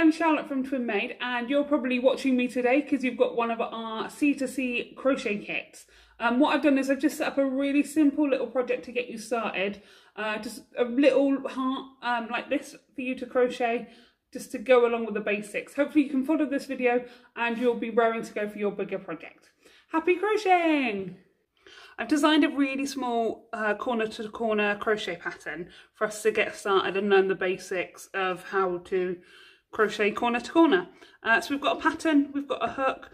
I'm Charlotte from Twin Made, and you're probably watching me today because you've got one of our C2C crochet kits. What I've done is I've just set up a really simple little project to get you started. Just a little heart like this for you to crochet, just to go along with the basics. Hopefully you can follow this video and you'll be raring to go for your bigger project. Happy crocheting! I've designed a really small corner to corner crochet pattern for us to get started and learn the basics of how to crochet corner to corner. So we've got a pattern, we've got a hook,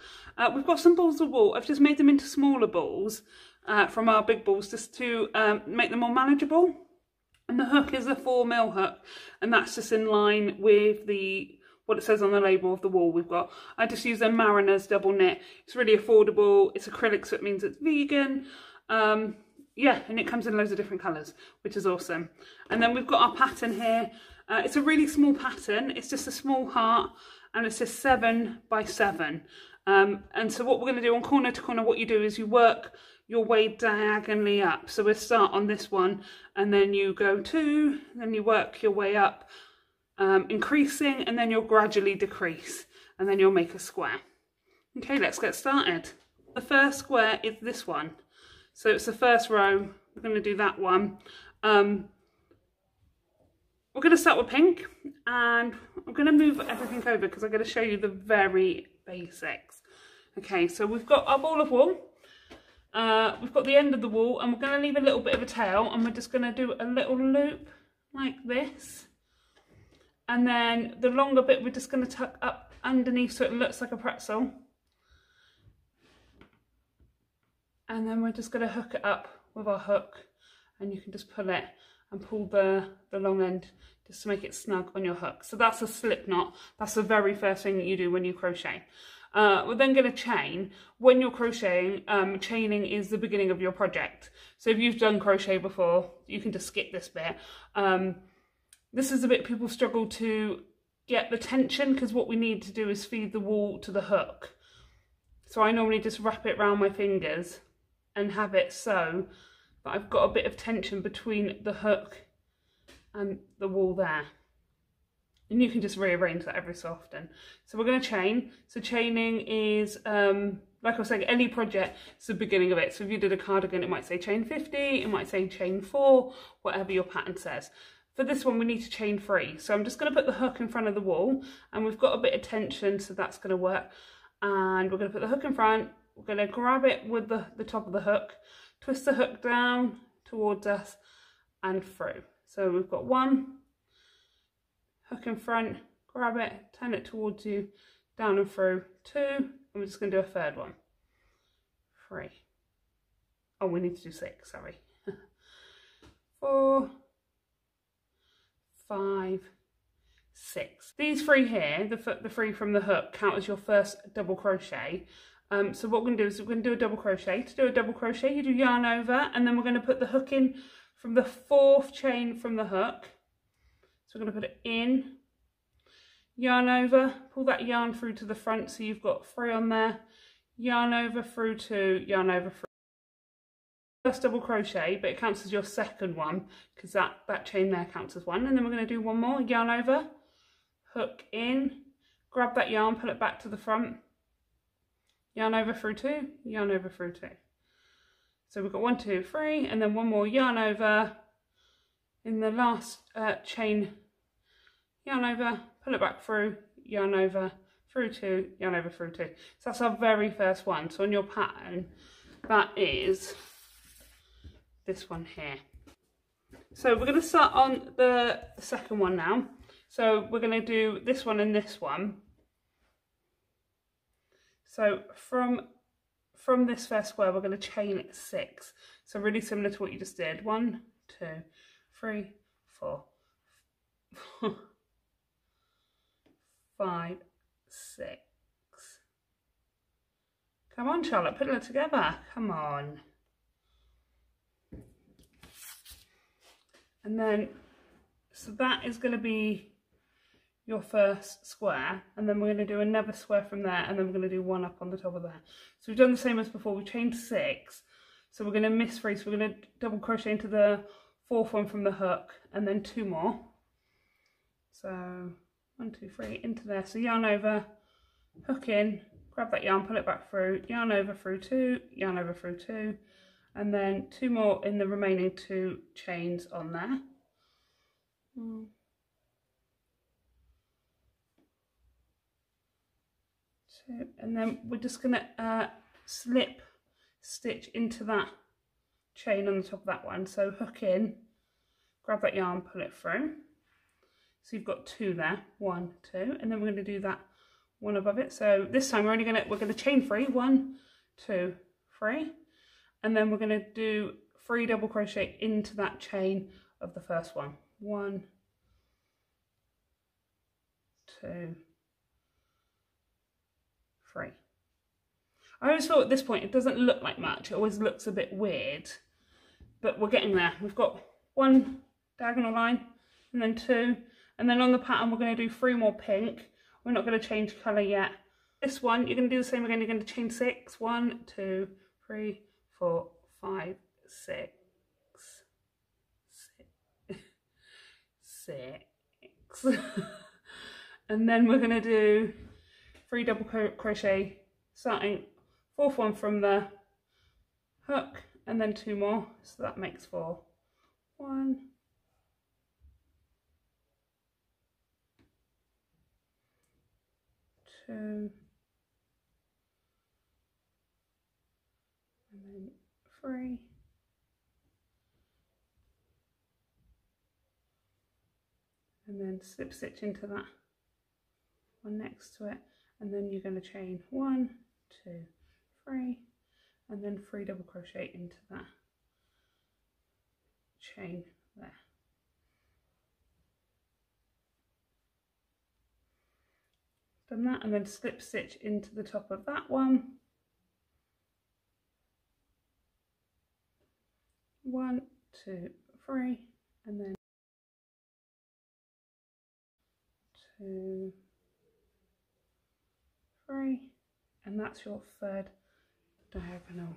we've got some balls of wool. I've just made them into smaller balls from our big balls just to make them more manageable. And the hook is a 4mm hook, and that's just in line with what it says on the label of the wool we've got. I just use a Mariner's double knit. It's really affordable, it's acrylic, so it means it's vegan. Yeah, and it comes in loads of different colours, which is awesome. And then we've got our pattern here. It's a really small pattern, it's just a small heart, and it's just 7 by 7. And so what we're going to do on corner to corner, what you do is you work your way diagonally up. So we'll start on this one, and then you go 2, then you work your way up, increasing, and then you'll gradually decrease, and then you'll make a square. Okay, let's get started. The first square is this one. So it's the first row, we're going to do that one. We're going to start with pink, and I'm going to move everything over because I'm going to show you the very basics. Okay, so we've got our ball of wool, we've got the end of the wool, and we're going to leave a little bit of a tail, and we're just going to do a little loop like this. And then the longer bit we're just going to tuck up underneath so it looks like a pretzel. And then we're just going to hook it up with our hook, and you can just pull it and pull the long end just to make it snug on your hook. So that's a slip knot. That's the very first thing that you do when you crochet. We're then going to chain. When you're crocheting, chaining is the beginning of your project. So if you've done crochet before, you can just skip this bit. This is the bit people struggle to get the tension, because what we need to do is feed the wool to the hook. So I normally just wrap it around my fingers and have it so that I've got a bit of tension between the hook and the wool there. And you can just rearrange that every so often. So we're going to chain. So chaining is, like I was saying, any project, it's the beginning of it. So if you did a cardigan, it might say chain 50, it might say chain 4, whatever your pattern says. For this one, we need to chain 3. So I'm just going to put the hook in front of the wool, and we've got a bit of tension, so that's going to work. And we're going to put the hook in front, we're going to grab it with the top of the hook, twist the hook down towards us and through. So we've got 1, hook in front, grab it, turn it towards you, down and through, 2, and we're just going to do a third one, 3. Oh, we need to do 6, sorry. 4, 5, 6. These 3 here, the 3 from the hook, count as your first double crochet. So what we're going to do is we're going to do a double crochet. To do a double crochet, you do yarn over, and then we're going to put the hook in from the 4th chain from the hook. So we're going to put it in, yarn over, pull that yarn through to the front, so you've got 3 on there, yarn over through 2, yarn over through. First double crochet, but it counts as your second one because that chain there counts as 1. And then we're going to do 1 more, yarn over, hook in, grab that yarn, pull it back to the front, yarn over through 2, yarn over through 2. So we've got 1, 2, 3, and then 1 more yarn over in the last chain, yarn over, pull it back through, yarn over through 2, yarn over through 2. So that's our very first one. So on your pattern, that is this one here. So we're going to start on the second one now. So we're going to do this one and this one. So from this first square, we're going to chain 6. So really similar to what you just did. 1, 2, 3, 4, 5, 6. Come on, Charlotte, put it together. Come on. And then, so that is going to be your first square, and then we're going to do another square from there, and then we're going to do 1 up on the top of there. So we've done the same as before, we chained 6, so we're going to miss 3, so we're going to double crochet into the 4th one from the hook, and then 2 more. So 1, 2, 3, into there. So yarn over, hook in, grab that yarn, pull it back through, yarn over through 2, yarn over through 2, and then 2 more in the remaining 2 chains on there. 2, and then we're just gonna slip stitch into that chain on the top of that one. So hook in, grab that yarn, pull it through. So you've got 2 there, 1, 2, and then we're going to do that one above it. So this time we're going to chain 3, 1, 2, 3, and then we're going to do 3 double crochet into that chain of the first one. 1, 2, 3. I always thought at this point it doesn't look like much. It always looks a bit weird, but we're getting there. We've got 1 diagonal line and then 2, and then on the pattern we're going to do 3 more pink. We're not going to change colour yet. This one you're going to do the same again. You're going to chain 6. 1, 2, 3, 4, 5, 6, 6. And then we're going to do 3 double crochet, starting 4th one from the hook, and then 2 more, so that makes 4. 1, 2, and then 3, and then slip stitch into that one next to it, and then you're going to chain 1, 2, 3, and then 3 double crochet into that chain there. Done that, and then slip stitch into the top of that one. 1, 2, 3, and then 2, 3, and that's your 3rd diagonal.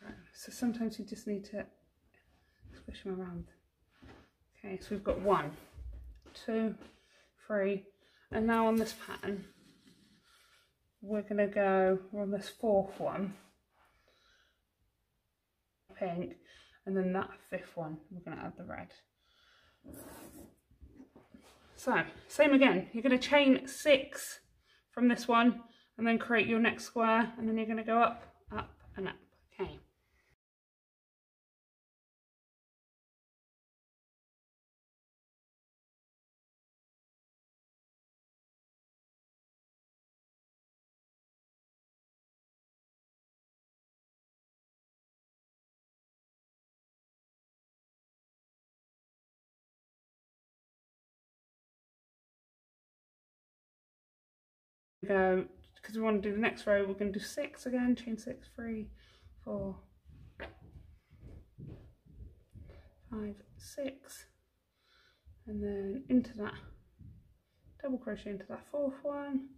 Right, so sometimes you just need to squish them around. Okay, so we've got 1, 2, 3, and now on this pattern we're going to go on this 4th one, pink, and then that 5th one we're going to add the red. So same again, you're going to chain 6 from this one and then create your next square, and then you're going to go up, up and up. Okay. Go, because we want to do the next row, we're going to do 6 again, chain 6, 3, 4, 5, 6, and then into that double crochet into that 4th one,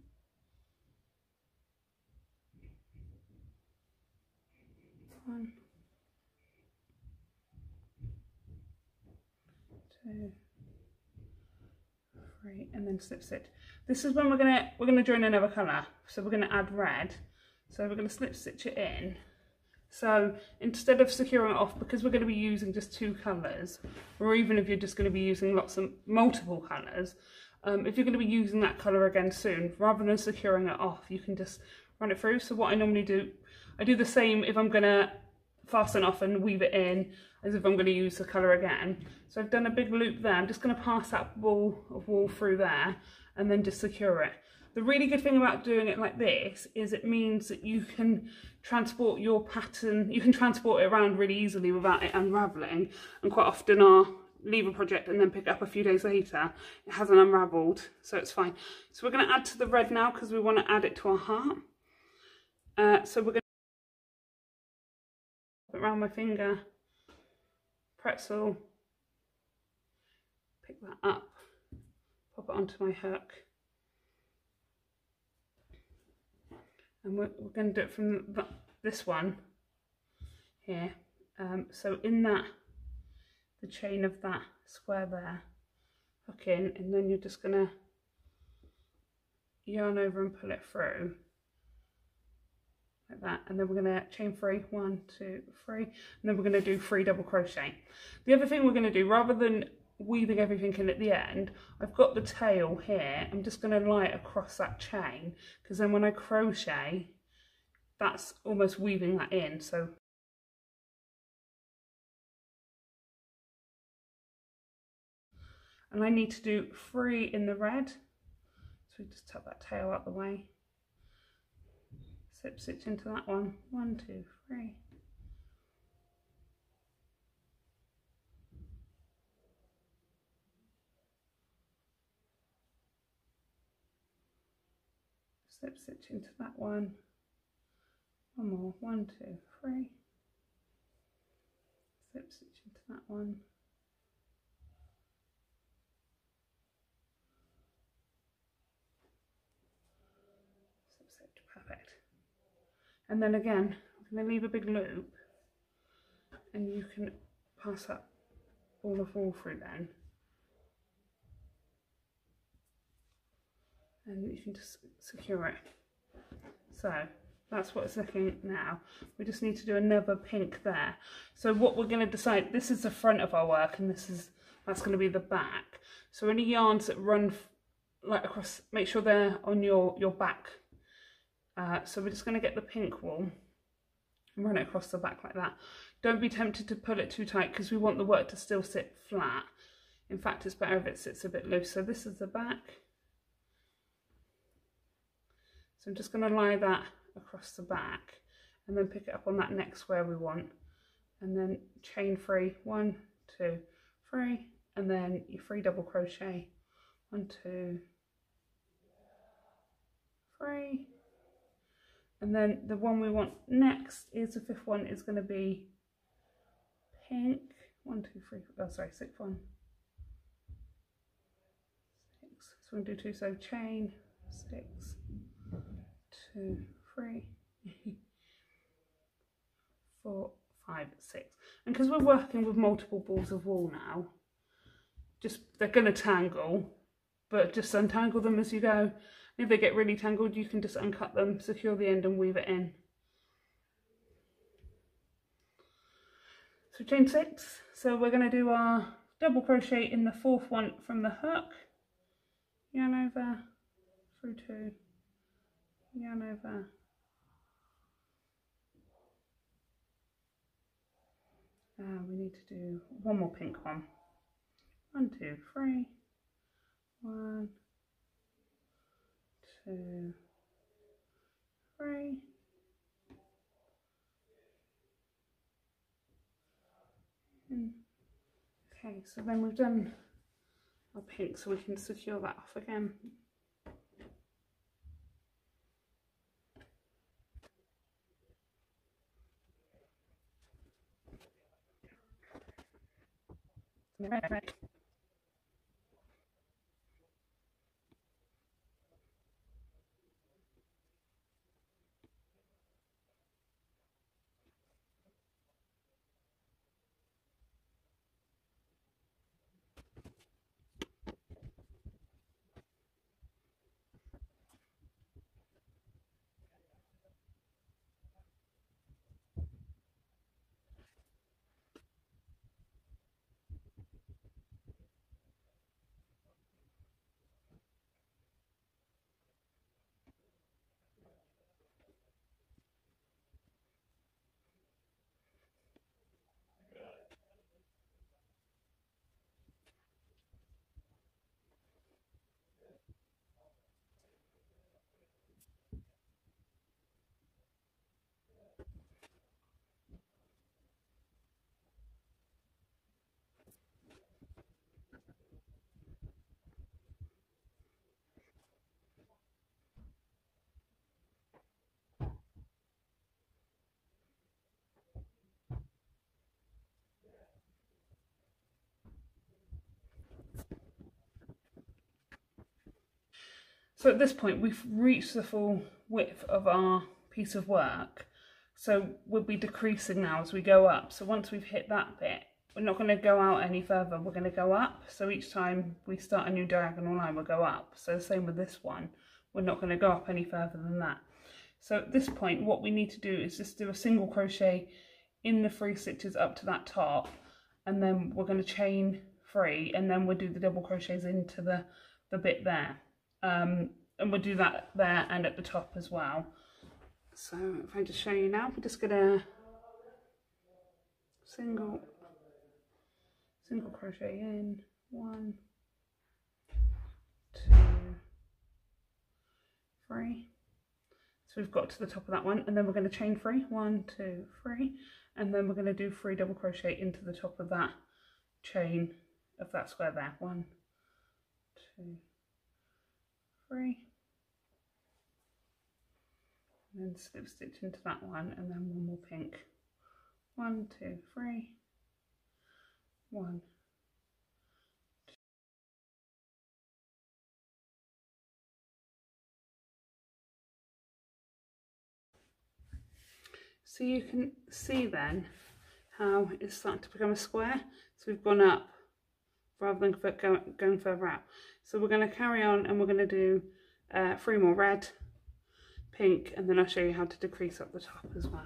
1, 2, 3, and then slip stitch. This is when we're gonna join another colour, so we're gonna add red. So we're gonna slip stitch it in. So instead of securing it off, because we're gonna be using just 2 colours, or even if you're just gonna be using multiple colours, if you're gonna be using that colour again soon, rather than securing it off, you can just run it through. So what I normally do, I do the same if I'm gonna fasten off and weave it in as if I'm going to use the colour again. So I've done a big loop there. I'm just going to pass that ball of wool through there and then just secure it. The really good thing about doing it like this is it means that you can transport your pattern, you can transport it around really easily without it unravelling, and quite often I'll leave a project and then pick it up a few days later, it hasn't unravelled, so it's fine. So we're going to add to the red now because we want to add it to our heart. So we're going to put it around my finger, pretzel, pick that up, pop it onto my hook, and we're going to do it from this one here. So in that, the chain of that square there, hook in, and then you're just going to yarn over and pull it through like that, and then we're going to chain 3, 1, 2, 3, and then we're going to do 3 double crochet. The other thing we're going to do, rather than weaving everything in at the end, I've got the tail here. I'm just going to lie it across that chain, because then when I crochet, that's almost weaving that in. So and I need to do 3 in the red, so we just tuck that tail out the way, slip stitch into that one, 1, 2, 3. Slip stitch into that one more, 1, 2, 3. Slip stitch into that one. Slip stitch, perfect. And then again, I'm going to leave a big loop, and you can pass that ball of wool through then. And you can just secure it. So that's what it's looking now. We just need to do another pink there. So what we're going to decide, this is the front of our work, and that's going to be the back. So any yarns that run like across, make sure they're on your back. So we're just going to get the pink wool and run it across the back like that. Don't be tempted to pull it too tight, because we want the work to still sit flat. In fact, it's better if it sits a bit loose. So this is the back. So I'm just going to lie that across the back, and then pick it up on that next square we want, and then chain 3, 1, 2, 3, and then your 3 double crochet, 1, 2, 3, and then the one we want next is the 5th one is going to be pink, 1, 2, 3, oh sorry, 6th one, 6, so we're going to do 2, so chain 6, 2, 3, 4, 5, 6, and because we're working with multiple balls of wool now, they're going to tangle, but just untangle them as you go. If they get really tangled, you can just uncut them, secure the end, and weave it in. So chain 6, so we're going to do our double crochet in the 4th one from the hook, yarn over, through 2, yarn over, we need to do one more pink one, 1, 2, 3, 1, 2, 3, okay, so then we've done our pink, so we can secure that off again. Right. So at this point we've reached the full width of our piece of work, so we'll be decreasing now as we go up. So once we've hit that bit, we're not going to go out any further, we're going to go up. So each time we start a new diagonal line, we'll go up. So the same with this one, we're not going to go up any further than that. So at this point, what we need to do is just do a single crochet in the 3 stitches up to that top, and then we're going to chain 3, and then we'll do the double crochets into the bit there. And we'll do that there and at the top as well. So if I just show you now, we're just going to single crochet in, 1, 2, 3. So we've got to the top of that one, and then we're going to chain 3, 1, 2, 3, and then we're going to do 3 double crochet into the top of that chain of that square there. 1, 2, 3, and then slip stitch into that one, and then one more pink. 1, 2, 3, 1. So you can see then how it's starting to become a square. So we've gone up rather than going further out. So we're going to carry on, and we're going to do 3 more red, pink, and then I'll show you how to decrease up the top as well.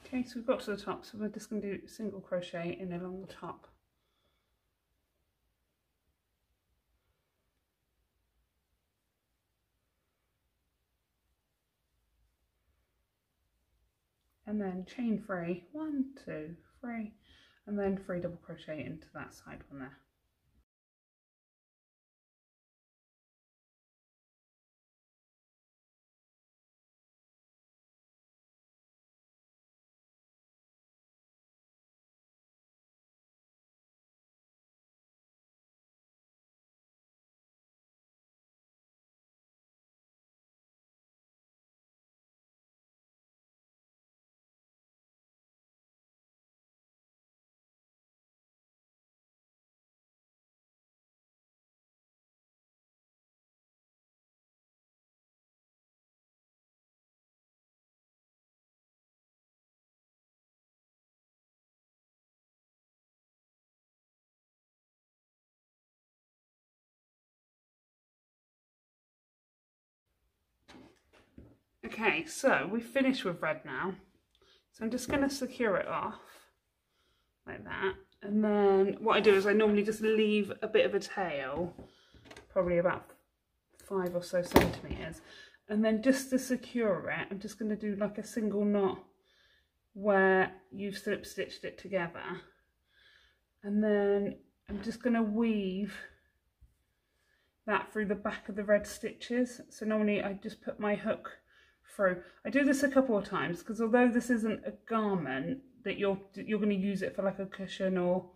Okay, so we've got to the top, so we're just going to do single crochet in along the top. And then chain 3, 1, 2, 3, and then 3 double crochet into that side one there. Okay, so we've finished with red now. So I'm just going to secure it off like that. And then what I do is I normally just leave a bit of a tail, probably about 5 or so centimetres. And then just to secure it, I'm just going to do like a single knot where you've slip stitched it together. And then I'm just going to weave that through the back of the red stitches. So normally I just put my hook through. I do this a couple of times because although this isn't a garment that you're going to use it for like a cushion or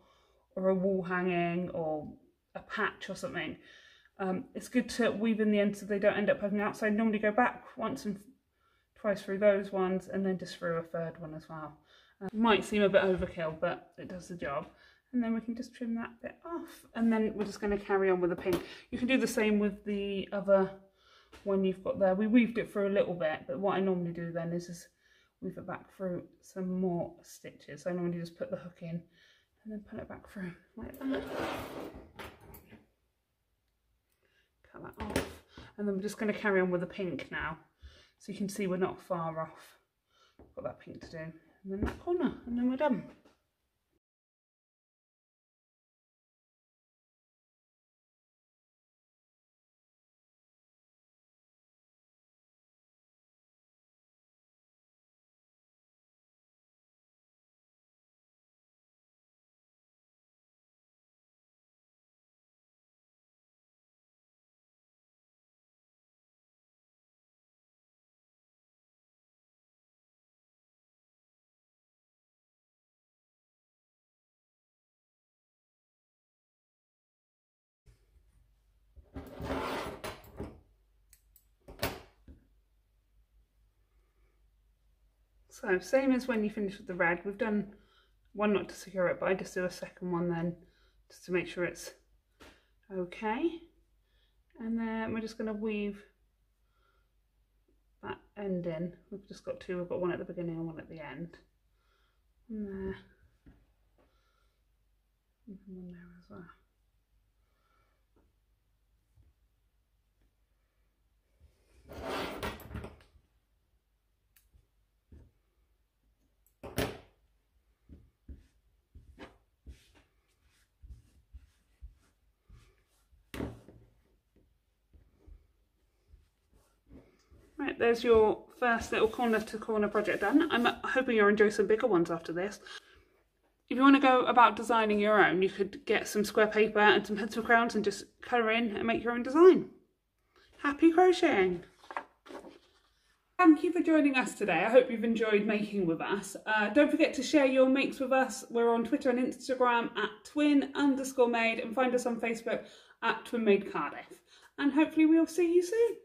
a wall hanging or a patch or something, it's good to weave in the end so they don't end up poking out. So I normally go back once and twice through those ones, and then just through a third one as well. Might seem a bit overkill, but it does the job. And then we can just trim that bit off, and then we're just going to carry on with the pink. You can do the same with the other one you've got there. We weaved it through a little bit, but what I normally do then is just weave it back through some more stitches. So I normally just put the hook in and then pull it back through like that. Cut that off, and then we're just going to carry on with the pink now. So you can see we're not far off. Got that pink to do, and then that corner, and then we're done. So same as when you finish with the red, we've done one knot to secure it, but I just do a second one then just to make sure it's okay. And then we're just going to weave that end in. We've just got two, we've got one at the beginning and one at the end. And there. And one there as well. Right, there's your first little corner to corner project done. I'm hoping you'll enjoy some bigger ones after this. If you want to go about designing your own, you could get some square paper and some pencil crayons and just colour in and make your own design. Happy crocheting! Thank you for joining us today. I hope you've enjoyed making with us. Don't forget to share your makes with us. We're on Twitter and Instagram at twin_made and find us on Facebook at twinmadecardiff. And hopefully we'll see you soon.